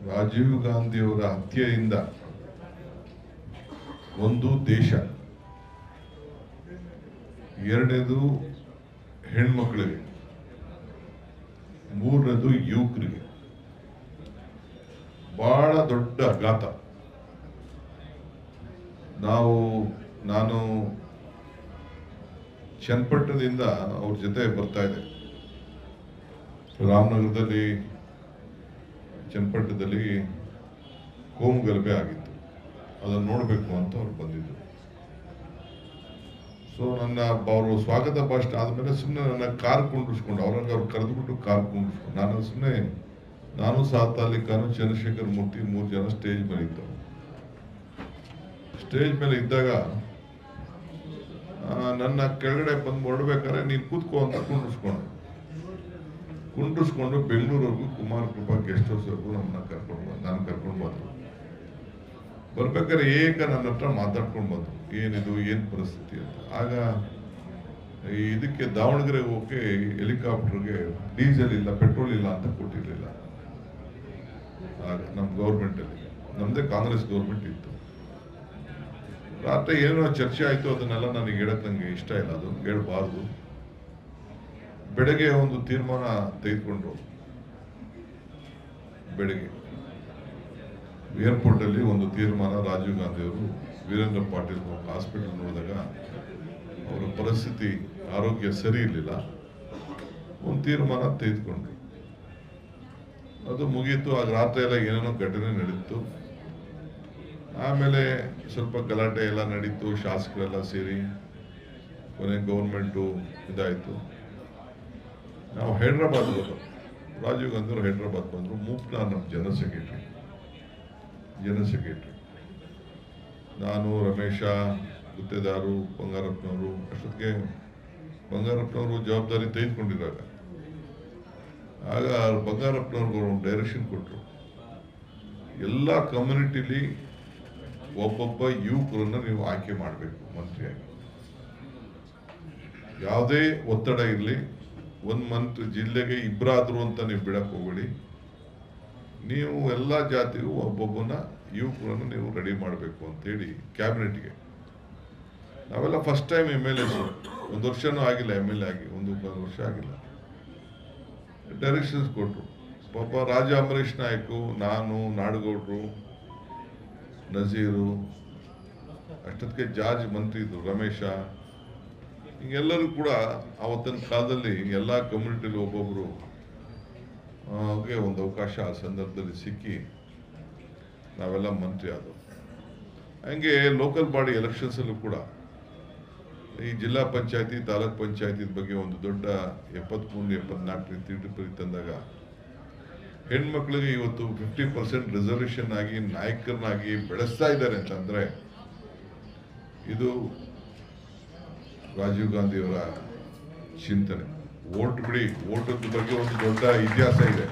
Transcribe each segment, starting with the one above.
ರಾಜೀವ್ ಗಾಂಧಿಯವರ ಹತ್ಯೆಯಿಂದ ಒಂದು ದೇಶ, ಎರಡನೇದು ಹೆಣ್ಮಕ್ಳಿಗೆ, ಮೂರನೇದು ಯುವಕರಿಗೆ ಬಹಳ ದೊಡ್ಡ ಆಘಾತ. ನಾನು ಚನ್ನಪಟ್ಟಣದಿಂದ ಅವ್ರ ಜೊತೆ ಬರ್ತಾ ಇದ್ದೆ. ರಾಮನಗರದಲ್ಲಿ ಚನ್ನಪಟ್ಟಣದಲ್ಲಿ ಕೋಮು ಗಲಭೆ ಆಗಿತ್ತು, ಅದನ್ನು ನೋಡಬೇಕು ಅಂತ ಅವ್ರು ಬಂದಿದ್ರು. ಸೊ ಅವರು ಸ್ವಾಗತ ಭಾಷಣ ಆದಮೇಲೆ ಸುಮ್ಮನೆ ನನ್ನ ಕಾರ್ ಕುಂಡಿಸ್ಕೊಂಡು ಅವ್ರಂಗೆ ಅವ್ರು ಕರೆದುಬಿಟ್ಟು ಕಾರ್ ಕುಂಡಿಸ್ಕೊಂಡು ನಾನು ಸಾತಾಲಿ ಖಾನು ಚಂದ್ರಶೇಖರ್ ಮೂರ್ತಿ 3 ಜನ ಸ್ಟೇಜ್ ಮೇಲೆ ಇದ್ದವು. ಸ್ಟೇಜ್ ಮೇಲೆ ಇದ್ದಾಗ ನನ್ನ ಕೆಳಗಡೆ ಬಂದು ಹೊರಡ್ಬೇಕಾದ್ರೆ ನೀನು ಕೂತ್ಕೋ ಅಂತ ಕುಂಡಿಸ್ಕೊಂಡು ಬೆಂಗಳೂರಿಗೂ ಕುಮಾರ ಕೃಪಾ ಗೆಸ್ಟ್ ಹೌಸ್ವರೆಗೂ ನಾನು ಕರ್ಕೊಂಡು ಬಂದರು. ಬರ್ಬೇಕಾದ್ರೆ ನನ್ನ ಹತ್ರ ಮಾತಾಡ್ಕೊಂಡು ಬಂದರು, ಏನಿದು ಏನು ಪರಿಸ್ಥಿತಿ ಅಂತ. ಆಗ ಇದಕ್ಕೆ ದಾವಣಗೆರೆಗೆ ಹೋಗಿ ಹೆಲಿಕಾಪ್ಟರ್ಗೆ ಡೀಸೆಲ್ ಇಲ್ಲ, ಪೆಟ್ರೋಲ್ ಇಲ್ಲ ಅಂತ ಕೊಟ್ಟಿರಲಿಲ್ಲ. ಆಗ ನಮ್ಮ ಗೌರ್ಮೆಂಟಲ್ಲಿ, ನಮ್ಮದೇ ಕಾಂಗ್ರೆಸ್ ಗೌರ್ಮೆಂಟ್ ಇತ್ತು. ರಾತ್ರಿ ಏನೋ ಚರ್ಚೆ ಆಯಿತು, ಅದನ್ನೆಲ್ಲ ನನಗೆ ಹೇಳಕ್ಕೆ ನನಗೆ ಇಷ್ಟ ಇಲ್ಲ, ಅದು ಹೇಳಬಾರ್ದು. ಬೆಳಗ್ಗೆ ಒಂದು ತೀರ್ಮಾನ ತೆಗೆದುಕೊಂಡು ಬೆಳಗ್ಗೆ ಏರ್ಪೋರ್ಟಲ್ಲಿ ಒಂದು ತೀರ್ಮಾನ, ರಾಜೀವ್ ಗಾಂಧಿಯವರು ವೀರೇಂದ್ರ ಪಾಟೀಲ್ ಹಾಸ್ಪಿಟಲ್ ನೋಡಿದಾಗ ಅವರ ಪರಿಸ್ಥಿತಿ ಆರೋಗ್ಯ ಸರಿ ಇರಲಿಲ್ಲ, ಒಂದು ತೀರ್ಮಾನ ತೆಗೆದುಕೊಂಡ್ರು. ಅದು ಮುಗೀತು. ಆಗ ರಾತ್ರಿ ಎಲ್ಲ ಏನೇನೋ ಘಟನೆ ನಡೀತು. ಆಮೇಲೆ ಸ್ವಲ್ಪ ಗಲಾಟೆ ಎಲ್ಲ ನಡೀತು, ಶಾಸಕರೆಲ್ಲ ಸೇರಿ ಕೊನೆ ಗೌರ್ಮೆಂಟು ಇದಾಯಿತು. ನಾವು ಹೈದ್ರಾಬಾದ್ ಹೋದ್ರು, ರಾಜೀವ್ ಗಾಂಧಿ ಅವರು ಹೈದ್ರಾಬಾದ್ ಬಂದರು. ಮೂಪ್ನಾರ್ ನಮ್ಮ ಜನರಲ್ ಸೆಕ್ರೆಟರಿ, ನಾನು, ರಮೇಶ, ಗುತ್ತೇದಾರು, ಬಂಗಾರಪ್ಪನವರು. ಅಷ್ಟೊತ್ತಿಗೆ ಬಂಗಾರಪ್ಪನವರು ಜವಾಬ್ದಾರಿ ತೆಗೆದುಕೊಂಡಿದ್ದಾಗ ಆಗ ಬಂಗಾರಪ್ಪನವ್ರಿಗೆ ಒಂದು ಡೈರೆಕ್ಷನ್ ಕೊಟ್ಟರು, ಎಲ್ಲ ಕಮ್ಯುನಿಟಿಲಿ ಒಬ್ಬೊಬ್ಬ ಯುವಕರನ್ನು ನೀವು ಆಯ್ಕೆ ಮಾಡಬೇಕು ಮಂತ್ರಿಯಾಗಿ. ಯಾವುದೇ ಒತ್ತಡ ಇರಲಿ, 1 ಮಂತ್ ಜಿಲ್ಲೆಗೆ ಇಬ್ಬರಾದ್ರು ಅಂತ ನೀವು ಬಿಡಕ್ಕೆ ಹೋಗಬೇಡಿ. ನೀವು ಎಲ್ಲ ಜಾತಿಗೂ ಒಬ್ಬೊಬ್ಬನ ಯುವಕರನ್ನು ನೀವು ರೆಡಿ ಮಾಡಬೇಕು ಅಂತೇಳಿ ಕ್ಯಾಬಿನೆಟ್ಗೆ. ನಾವೆಲ್ಲ ಫಸ್ಟ್ ಟೈಮ್ MLAs, 1 ವರ್ಷನೂ ಆಗಿಲ್ಲ MLA ಆಗಿ, 1 ವರ್ಷ ಆಗಿಲ್ಲ. ಡೈರೆಕ್ಷನ್ಸ್ ಕೊಟ್ಟರು. ಪಾಪ ರಾಜ ಅಮರೇಶ್ ನಾಯ್ಕು, ನಾನು, ನಾಡಗೌಡರು, ನಜೀರು, ಅಷ್ಟೊತ್ತಿಗೆ ಜಾರ್ಜ್ ಮಂತ್ರಿ ಇದ್ರು, ರಮೇಶ, ಹಿಂಗೆಲ್ಲರೂ ಕೂಡ ಆವತ್ತಿನ ಕಾಲದಲ್ಲಿ ಎಲ್ಲ ಕಮ್ಯುನಿಟಿಲಿ ಒಬ್ಬೊಬ್ಬರು ಒಂದು ಅವಕಾಶ ಆ ಸಂದರ್ಭದಲ್ಲಿ ಸಿಕ್ಕಿ ನಾವೆಲ್ಲ ಮಂತ್ರಿ ಆದವು. ಹಂಗೆ ಲೋಕಲ್ ಬಾಡಿ ಎಲೆಕ್ಷನ್ಸಲ್ಲೂ ಕೂಡ ಈ ಜಿಲ್ಲಾ ಪಂಚಾಯತಿ, ತಾಲೂಕ್ ಪಂಚಾಯತಿ ಬಗ್ಗೆ ಒಂದು ದೊಡ್ಡ 73-74 ತಿದ್ದುಪಡಿ ತಂದಾಗ ಹೆಣ್ಮಕ್ಳಿಗೆ ಇವತ್ತು 50% ರಿಸರ್ವೇಷನ್ ಆಗಿ ನಾಯಕರನ್ನಾಗಿ ಬೆಳೆಸ್ತಾ ಇದ್ದಾರೆ ಅಂತಂದ್ರೆ ಇದು ರಾಜೀವ್ ಗಾಂಧಿಯವರ ಚಿಂತನೆ. ವೋಟ್ ಬಿಡಿ, ವೋಟದ ಬಗ್ಗೆ ಒಂದು ದೊಡ್ಡ ಇತಿಹಾಸ ಇದೆ.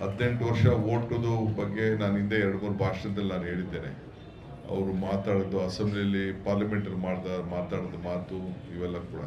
18 ವರ್ಷ ವೋಟದ ಬಗ್ಗೆ ನಾನು ಹಿಂದೆ 2-3 ಭಾಷಣದಲ್ಲಿ ನಾನು ಹೇಳಿದ್ದೇನೆ. ಅವರು ಮಾತಾಡೋದು, ಅಸೆಂಬ್ಲಿಯಲ್ಲಿ ಪಾರ್ಲಿಮೆಂಟಲ್ಲಿ ಮಾತಾಡೋದು ಮಾತು, ಇವೆಲ್ಲ ಕೂಡ